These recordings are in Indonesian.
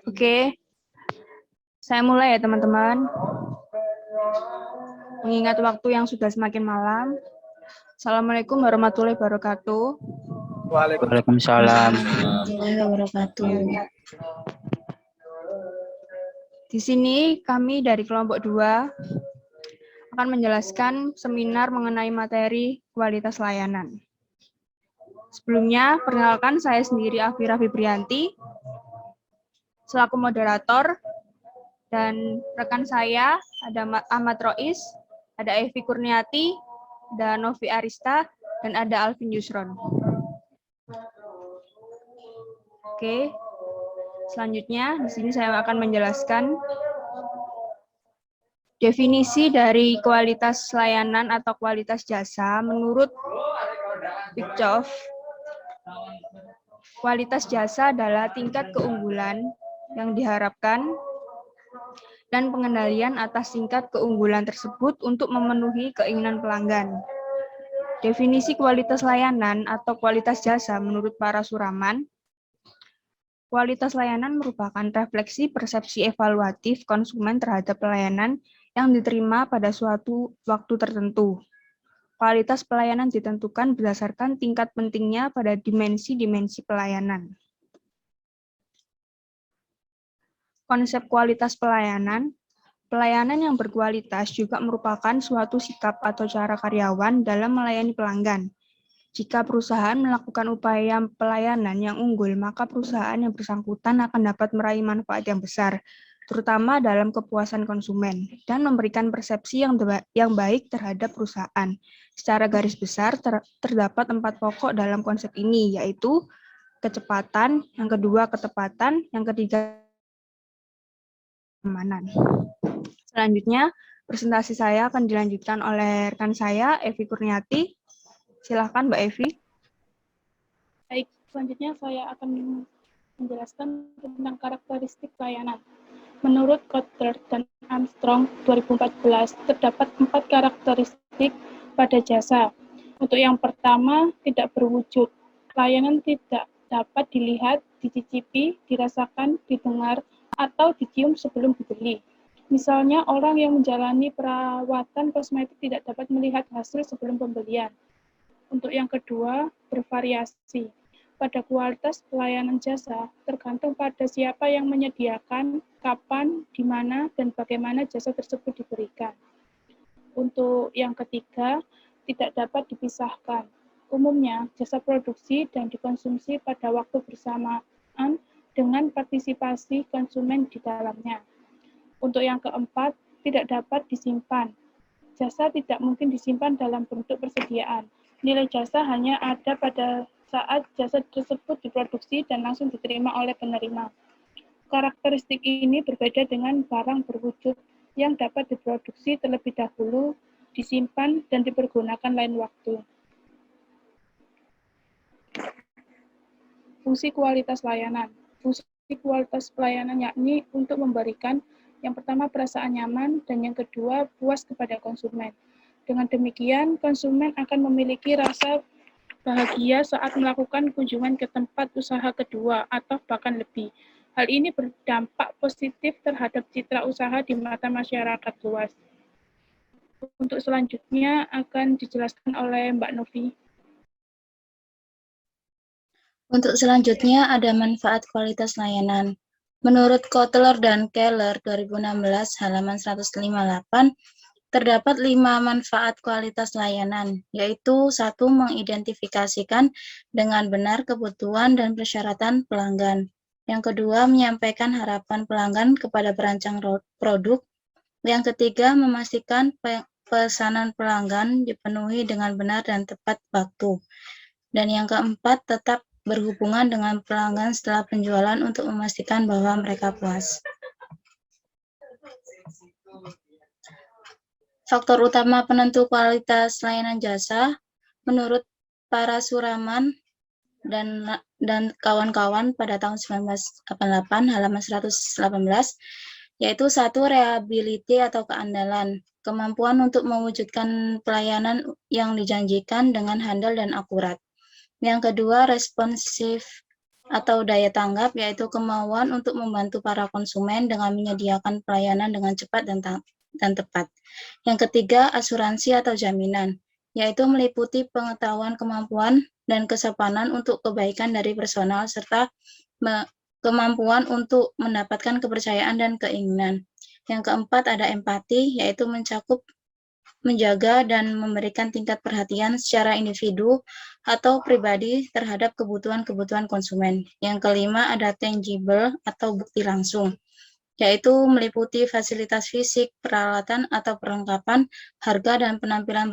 Oke, saya mulai ya teman-teman. Mengingat waktu yang sudah semakin malam. Assalamualaikum warahmatullahi wabarakatuh. Waalaikumsalam. Warahmatullahi wabarakatuh. Di sini kami dari kelompok 2 akan menjelaskan seminar mengenai materi kualitas layanan. Sebelumnya, perkenalkan saya sendiri Afira Fibrianti, selaku moderator, dan rekan saya ada Ahmad Rois, ada Evi Kurniati, ada Novi Arista, dan ada Alvin Yusron. Oke, selanjutnya di sini saya akan menjelaskan definisi dari kualitas layanan atau kualitas jasa menurut Bigjof. Kualitas jasa adalah tingkat keunggulan yang diharapkan dan pengendalian atas tingkat keunggulan tersebut untuk memenuhi keinginan pelanggan. Definisi kualitas layanan atau kualitas jasa menurut para suraman, kualitas layanan merupakan refleksi persepsi evaluatif konsumen terhadap pelayanan yang diterima pada suatu waktu tertentu. Kualitas pelayanan ditentukan berdasarkan tingkat pentingnya pada dimensi-dimensi pelayanan. Konsep kualitas pelayanan, pelayanan yang berkualitas juga merupakan suatu sikap atau cara karyawan dalam melayani pelanggan. Jika perusahaan melakukan upaya pelayanan yang unggul, maka perusahaan yang bersangkutan akan dapat meraih manfaat yang besar, terutama dalam kepuasan konsumen, dan memberikan persepsi yang baik terhadap perusahaan. Secara garis besar, terdapat 4 pokok dalam konsep ini, yaitu kecepatan, yang kedua ketepatan, yang ketiga keamanan. Selanjutnya, presentasi saya akan dilanjutkan oleh rekan saya, Evi Kurniati. Silakan Mbak Evi. Baik, selanjutnya saya akan menjelaskan tentang karakteristik layanan. Menurut Kotler dan Armstrong 2014, terdapat 4 karakteristik pada jasa. Untuk yang pertama, tidak berwujud. Layanan tidak dapat dilihat, dicicipi, dirasakan, didengar, atau dicium sebelum dibeli. Misalnya, orang yang menjalani perawatan kosmetik tidak dapat melihat hasil sebelum pembelian. Untuk yang kedua, bervariasi. Pada kualitas pelayanan jasa, tergantung pada siapa yang menyediakan, kapan, di mana, dan bagaimana jasa tersebut diberikan. Untuk yang ketiga, tidak dapat dipisahkan. Umumnya, jasa produksi dan dikonsumsi pada waktu bersamaan dengan partisipasi konsumen di dalamnya. Untuk yang keempat, tidak dapat disimpan. Jasa tidak mungkin disimpan dalam bentuk persediaan. Nilai jasa hanya ada pada saat jasa tersebut diproduksi dan langsung diterima oleh penerima. Karakteristik ini berbeda dengan barang berwujud yang dapat diproduksi terlebih dahulu, disimpan, dan dipergunakan lain waktu. Fungsi kualitas layanan. Fungsi kualitas pelayanan yakni untuk memberikan yang pertama perasaan nyaman dan yang kedua puas kepada konsumen. Dengan demikian, konsumen akan memiliki rasa bahagia saat melakukan kunjungan ke tempat usaha kedua atau bahkan lebih. Hal ini berdampak positif terhadap citra usaha di mata masyarakat luas. Untuk selanjutnya akan dijelaskan oleh Mbak Novi. Untuk selanjutnya ada manfaat kualitas layanan. Menurut Kotler dan Keller 2016 halaman 158, terdapat 5 manfaat kualitas layanan, yaitu 1. Mengidentifikasikan dengan benar kebutuhan dan persyaratan pelanggan. Yang kedua, menyampaikan harapan pelanggan kepada perancang produk. Yang ketiga, memastikan pesanan pelanggan dipenuhi dengan benar dan tepat waktu. Dan yang keempat, tetap berhubungan dengan pelanggan setelah penjualan untuk memastikan bahwa mereka puas. Faktor utama penentu kualitas layanan jasa, menurut para suraman dan kawan-kawan pada tahun 1988, halaman 118, yaitu 1. Reliability atau keandalan, kemampuan untuk mewujudkan pelayanan yang dijanjikan dengan handal dan akurat. Yang kedua, responsive atau daya tanggap, yaitu kemauan untuk membantu para konsumen dengan menyediakan pelayanan dengan cepat dan tepat. Yang ketiga, asuransi atau jaminan, yaitu meliputi pengetahuan, kemampuan, dan kesopanan untuk kebaikan dari personal, serta kemampuan untuk mendapatkan kepercayaan dan keinginan. Yang keempat, ada empati, yaitu mencakup menjaga dan memberikan tingkat perhatian secara individu atau pribadi terhadap kebutuhan-kebutuhan konsumen. Yang kelima, ada tangible atau bukti langsung, yaitu meliputi fasilitas fisik, peralatan atau perlengkapan, harga dan penampilan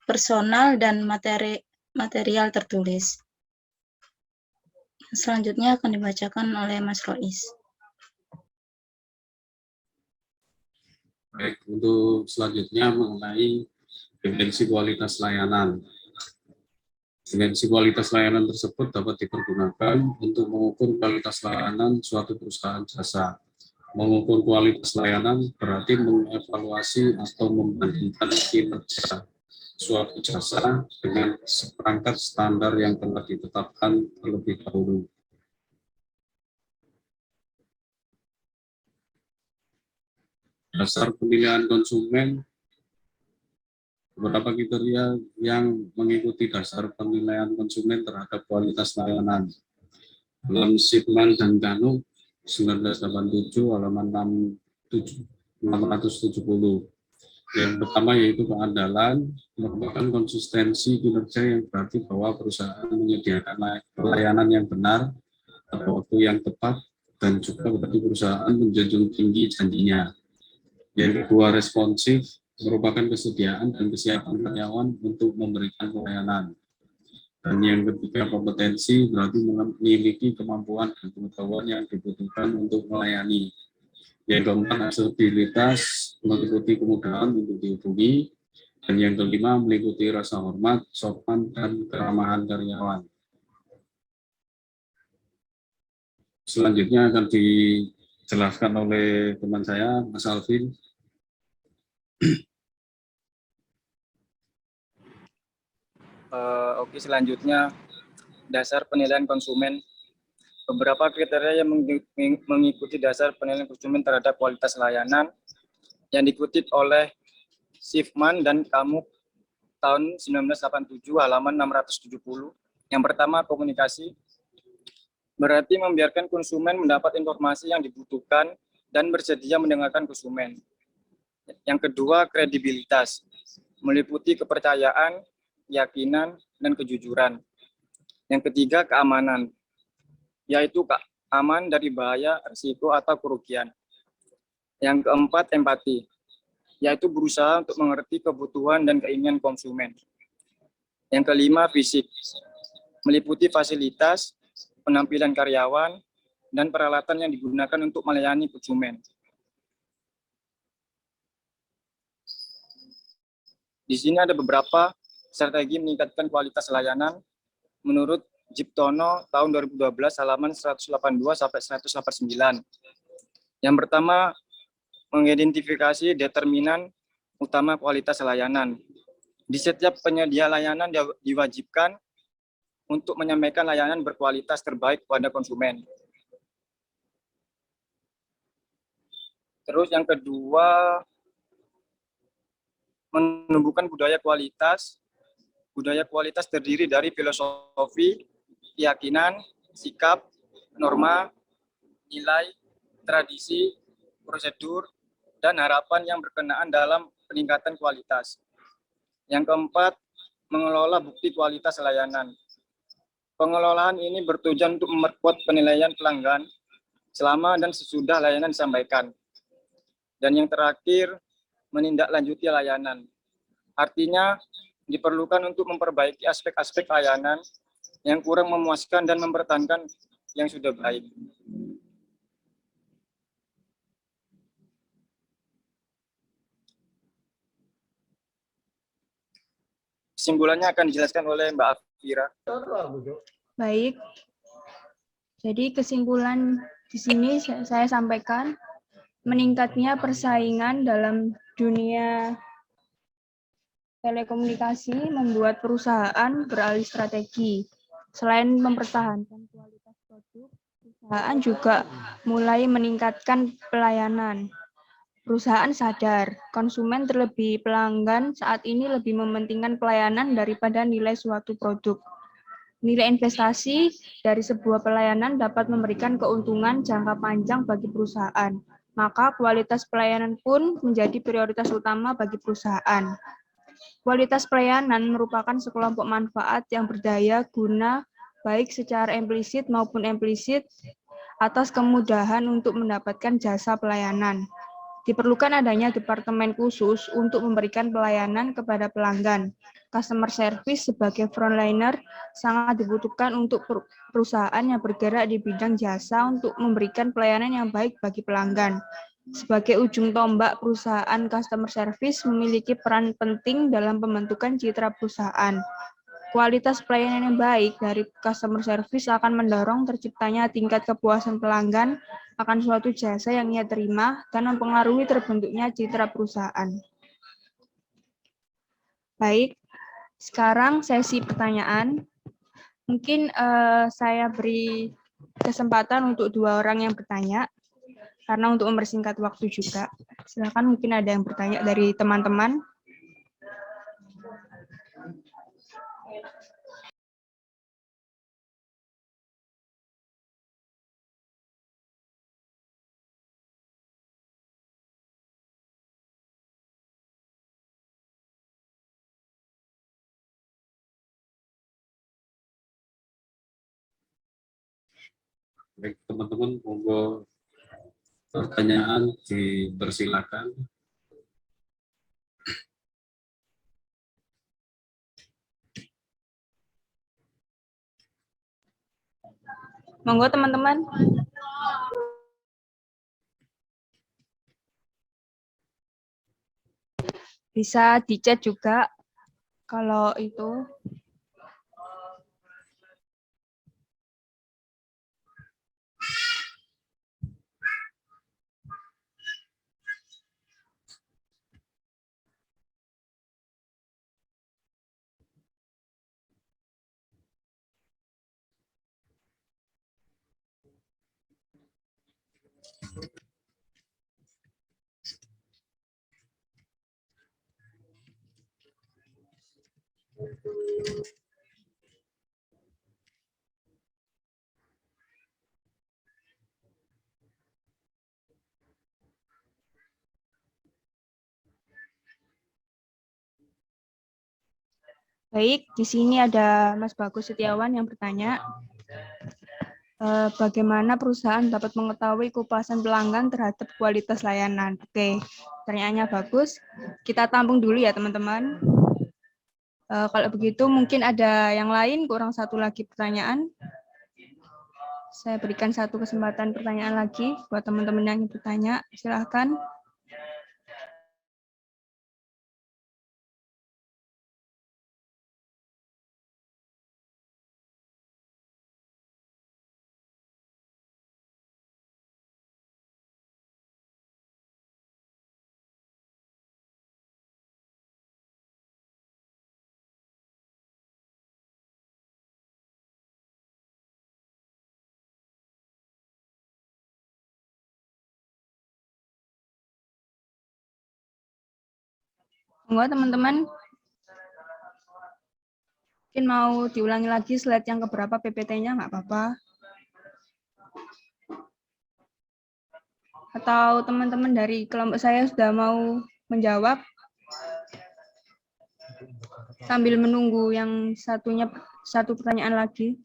personal dan material tertulis. Selanjutnya akan dibacakan oleh Mas Rois. Baik, untuk selanjutnya mengenai dimensi kualitas layanan. Dimensi kualitas layanan tersebut dapat dipergunakan untuk mengukur kualitas layanan suatu perusahaan jasa. Mengukur kualitas layanan berarti mengevaluasi atau membandingkan kinerja suatu jasa dengan seperangkat standar yang telah ditetapkan terlebih dahulu. Dasar pemilihan konsumen, beberapa kriteria yang mengikuti dasar penilaian konsumen terhadap kualitas layanan. Dalam Shipman dan Ganu 1987 halaman 670. Yang pertama yaitu keandalan, merupakan konsistensi kinerja yang berarti bahwa perusahaan menyediakan pelayanan yang benar pada waktu yang tepat dan juga berarti perusahaan menjunjung tinggi janjinya. Yang kedua, responsif, merupakan kesediaan dan kesiapan karyawan untuk memberikan pelayanan. Dan yang ketiga, kompetensi, berarti memiliki kemampuan dan pengetahuan yang dibutuhkan untuk melayani. Yang keempat, aksesibilitas, meliputi kemudahan untuk dihubungi. Dan yang kelima, meliputi rasa hormat, sopan, dan keramahan karyawan. Selanjutnya akan dijelaskan oleh teman saya, Mas Alvin. Oke, selanjutnya dasar penilaian konsumen. Beberapa kriteria yang mengikuti dasar penilaian konsumen terhadap kualitas layanan yang dikutip oleh Shipman dan Kamuk tahun 1987 halaman 670. Yang pertama, komunikasi. Berarti membiarkan konsumen mendapat informasi yang dibutuhkan dan bersedia mendengarkan konsumen. Yang kedua, kredibilitas. Meliputi kepercayaan, keyakinan, dan kejujuran. Yang ketiga, keamanan, yaitu aman dari bahaya, risiko, atau kerugian. Yang keempat, empati, yaitu berusaha untuk mengerti kebutuhan dan keinginan konsumen. Yang kelima, fisik, meliputi fasilitas, penampilan karyawan, dan peralatan yang digunakan untuk melayani konsumen. Di sini ada beberapa strategi meningkatkan kualitas layanan menurut Jiptono tahun 2012 halaman 182 sampai 189. Yang pertama, mengidentifikasi determinan utama kualitas layanan. Di setiap penyedia layanan diwajibkan untuk menyampaikan layanan berkualitas terbaik kepada konsumen. Terus yang kedua, menumbuhkan budaya kualitas. Budaya kualitas terdiri dari filosofi, keyakinan, sikap, norma, nilai, tradisi, prosedur, dan harapan yang berkenaan dalam peningkatan kualitas. Yang keempat, mengelola bukti kualitas layanan. Pengelolaan ini bertujuan untuk memperkuat penilaian pelanggan selama dan sesudah layanan disampaikan. Dan yang terakhir, menindaklanjuti layanan. Artinya, diperlukan untuk memperbaiki aspek-aspek layanan yang kurang memuaskan dan mempertahankan yang sudah baik. Kesimpulannya akan dijelaskan oleh Mbak Afira. Baik. Jadi kesimpulan di sini saya sampaikan, meningkatnya persaingan dalam dunia telekomunikasi membuat perusahaan beralih strategi. Selain mempertahankan kualitas Perusahaan juga mulai meningkatkan pelayanan. Perusahaan sadar, konsumen terlebih pelanggan saat ini lebih mementingkan pelayanan daripada nilai suatu produk. Nilai investasi dari sebuah pelayanan dapat memberikan keuntungan jangka panjang bagi perusahaan. Maka kualitas pelayanan pun menjadi prioritas utama bagi perusahaan. Kualitas pelayanan merupakan sekelompok manfaat yang berdaya guna baik secara implisit maupun implisit atas kemudahan untuk mendapatkan jasa pelayanan. Diperlukan adanya departemen khusus untuk memberikan pelayanan kepada pelanggan. Customer service sebagai frontliner sangat dibutuhkan untuk perusahaan yang bergerak di bidang jasa untuk memberikan pelayanan yang baik bagi pelanggan. Sebagai ujung tombak, perusahaan customer service memiliki peran penting dalam pembentukan citra perusahaan. Kualitas pelayanan yang baik dari customer service akan mendorong terciptanya tingkat kepuasan pelanggan akan suatu jasa yang ia terima dan mempengaruhi terbentuknya citra perusahaan. Baik, sekarang sesi pertanyaan. Mungkin saya beri kesempatan untuk 2 orang yang bertanya, karena untuk mempersingkat waktu juga. Silakan, mungkin ada yang bertanya dari teman-teman. Baik, teman-teman, monggo pertanyaan dipersilakan. Monggo teman-teman. Bisa di chat juga kalau itu. Baik, di sini ada Mas Bagus Setiawan yang bertanya, bagaimana perusahaan dapat mengetahui kepuasan pelanggan terhadap kualitas layanan? Oke, pertanyaannya bagus. Kita tampung dulu ya teman-teman. Kalau begitu mungkin ada yang lain, kurang satu lagi pertanyaan. Saya berikan satu kesempatan pertanyaan lagi buat teman-teman yang bertanya. Silahkan. Enggak, teman-teman. Mungkin mau diulangi lagi slide yang keberapa PPT-nya, nggak apa-apa. Atau teman-teman dari kelompok saya sudah mau menjawab sambil menunggu yang satu pertanyaan lagi.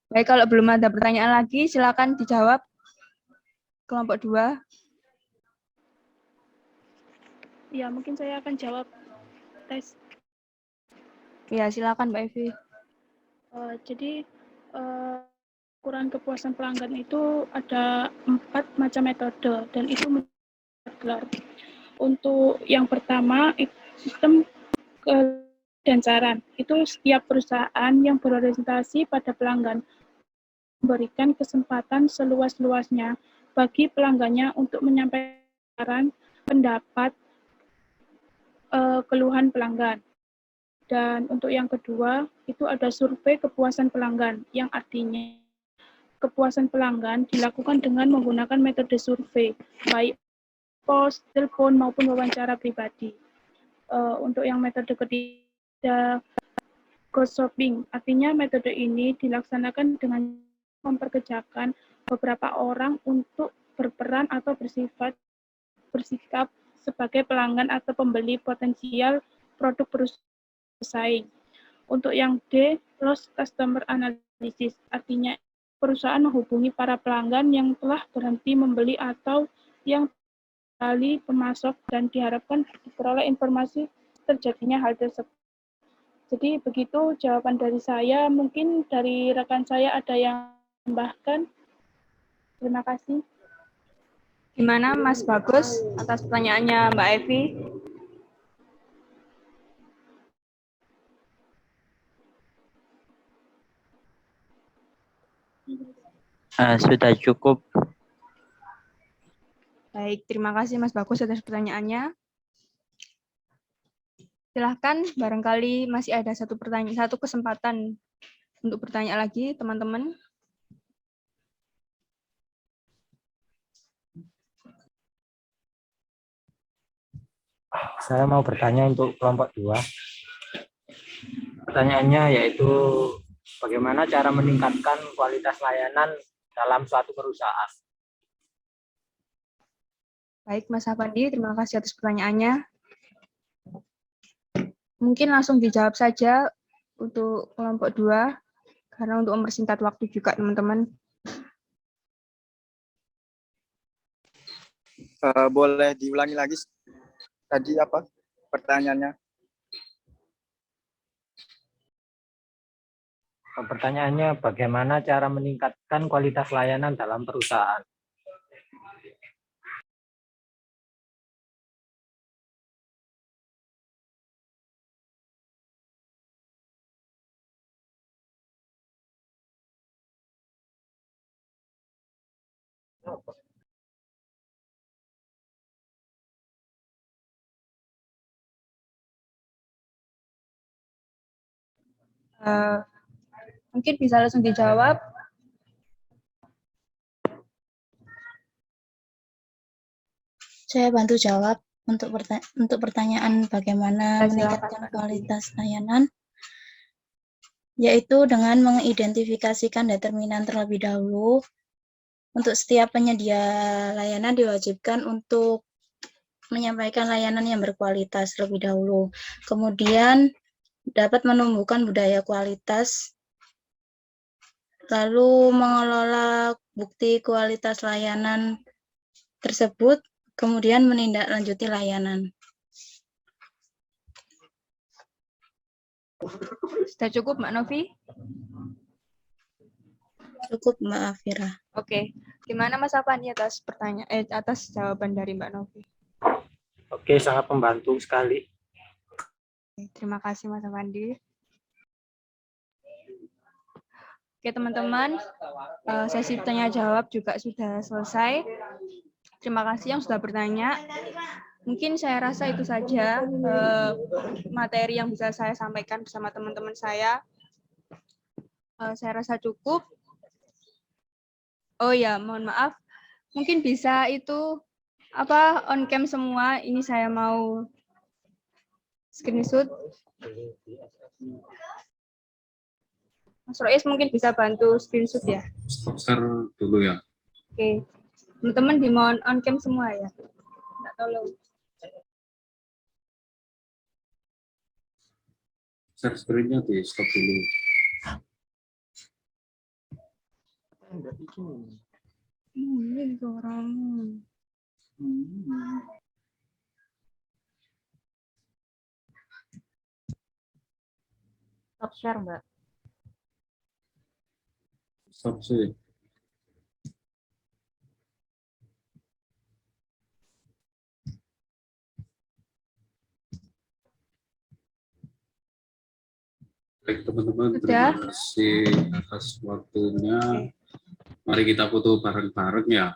Baik, kalau belum ada pertanyaan lagi, silakan dijawab kelompok 2. Ya, mungkin saya akan jawab tes. Ya, silakan Mbak Evi. Jadi pengukuran kepuasan pelanggan itu ada 4 macam metode dan itu gelar. Untuk yang pertama, sistem dan saran. Itu setiap perusahaan yang berorientasi pada pelanggan memberikan kesempatan seluas-luasnya bagi pelanggannya untuk menyampaikan saran, pendapat, keluhan pelanggan. Dan untuk yang kedua, itu ada survei kepuasan pelanggan, yang artinya kepuasan pelanggan dilakukan dengan menggunakan metode survei, baik pos, telepon, maupun wawancara pribadi. Untuk yang metode ketiga, ghost shopping, artinya metode ini dilaksanakan dengan memperkerjakan beberapa orang untuk berperan atau bersikap sebagai pelanggan atau pembeli potensial produk perusahaan bersaing. Untuk yang D, lost customer analysis, artinya perusahaan menghubungi para pelanggan yang telah berhenti membeli atau yang kali pemasok dan diharapkan diperoleh informasi terjadinya hal tersebut. Jadi begitu jawaban dari saya. Mungkin dari rekan saya ada yang tambahkan. Terima kasih. Gimana Mas Bagus atas pertanyaannya Mbak Evi? Sudah cukup. Baik, terima kasih Mas Bagus atas pertanyaannya. Silahkan, barangkali masih ada satu kesempatan untuk bertanya lagi, teman-teman. Saya mau bertanya untuk kelompok 2. Pertanyaannya yaitu bagaimana cara meningkatkan kualitas layanan dalam suatu perusahaan? Baik, Mas Afandi, terima kasih atas pertanyaannya. Mungkin langsung dijawab saja untuk kelompok 2, karena untuk mempersingkat waktu juga, teman-teman. Boleh diulangi lagi tadi apa pertanyaannya? Pertanyaannya bagaimana cara meningkatkan kualitas layanan dalam perusahaan? Mungkin bisa langsung dijawab. Saya bantu jawab untuk pertanyaan bagaimana Silakan, meningkatkan Mbak Novi. kualitas layanan, yaitu dengan mengidentifikasikan determinan terlebih dahulu. Untuk setiap penyedia layanan diwajibkan untuk menyampaikan layanan yang berkualitas terlebih dahulu. Kemudian dapat menumbuhkan budaya kualitas, lalu mengelola bukti kualitas layanan tersebut, kemudian menindaklanjuti layanan. Sudah cukup, Mbak Novi? Cukup, Mbak Afira. Oke. Gimana Mas Afandi atas atas jawaban dari Mbak Novi? Oke, sangat membantu sekali. Terima kasih Mas Afandi. Oke teman-teman, sesi tanya jawab juga sudah selesai. Terima kasih yang sudah bertanya. Mungkin saya rasa itu saja materi yang bisa saya sampaikan bersama teman-teman saya. Saya rasa cukup. Oh ya, mohon maaf. Mungkin bisa itu on cam semua. Ini saya mau screenshot. Mas Rois mungkin bisa bantu screenshot ya. Stop share dulu ya. Oke. Teman-teman dimohon on cam semua ya. Minta tolong. Share screen-nya di stop dulu. Ini orang. Stop share, Mbak. Stop sih. Baik teman-teman, Sudah. terima kasih atas waktunya. Mari kita foto bareng-bareng ya.